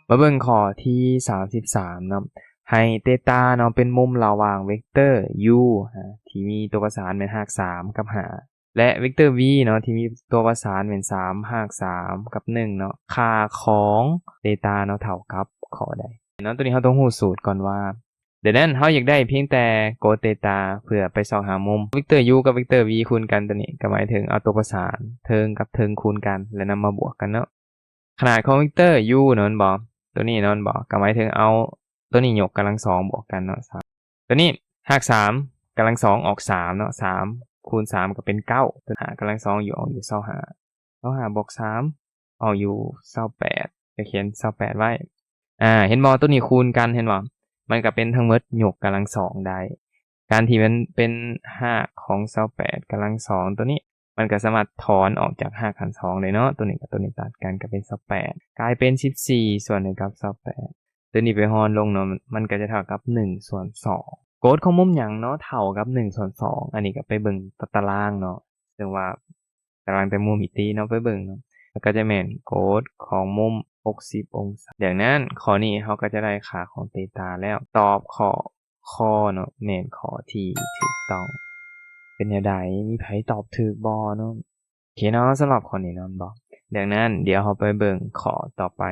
มาเบิ่งข้อที่33เนาะให้เตตาเนาะเป็นมุมระหว่างเวกเตอร์ u ที่มีตัวประสานเป็นราก3กับ5และเวกเตอร์ v เนาะที่มีตัวประสานเป็น3ราก3กับ1เนาะค่าของเตตาเนาะเท่ากับข้อใดเนาะตัวนี้เราต้องรู้สูตรก่อนว่าเดี๋ยวนั้นเราอยากได้เพียงแต่โกเตตาเพื่อไปสอบหามุมเวกเตอร์ u กับเวกเตอร์ v คูณกันตัวนี้ก็หมายถึงเอาตัวประสานเทิงกับเทิงคูณกันแล้วนำมาบวกกันเนาะขนาดของเวกเตอร์ u เนาะมันบอกตัวนี้เนาะมันบอกก็หมายถึงเอาตัวนี้ยกกำลังสองบวกกันเนาะตัวนี้ราก3กำลังสองออก3เนาะ3คูณ3ก็เป็น9ตัวหากำลังสองอยู่ออกอยู่25บวก3ออกอยู่28จะเขียน28ไว้เห็นบ่ตัวนี้คูณกันเห็นบ่มันก็เป็นทั้งหมดยกกำลังสองได้การที่มันเป็นรากของ28กำลังสองตัวนี้มันก็สามารถถอนออกจากรากหาร2ได้เนาะตัวนี้กับตัวนี้ตัดกันก็เป็น28กลายเป็น14ส่วน1กับ28ตัวนี้ไปฮอนลงเนาะมันก็จะเท่ากับ1ส่วน2โกฎของมุมหยังเนาะเท่ากับ1ส่วน2อันนี้ก็ไปเบิ่งตารางเนาะซึ่งว่าตารางแต่มุมอิติเนาะไปเบิ่งเนาะแล้วก็จะแม่นโกฎของมุม60องศาดังนั้นข้อนี้เราก็จะได้ค่าของเตตาแล้วตอบข้อเนาะแม่นข้อที่ถูกต้องเป็นแนวใดมีไผตอบถูกบ่เนาะโอเคเนาะสำหรับข้อนี้เนาะบ่ดังนั้นเดี๋ยวเราไปเบิ่งข้อต่อไป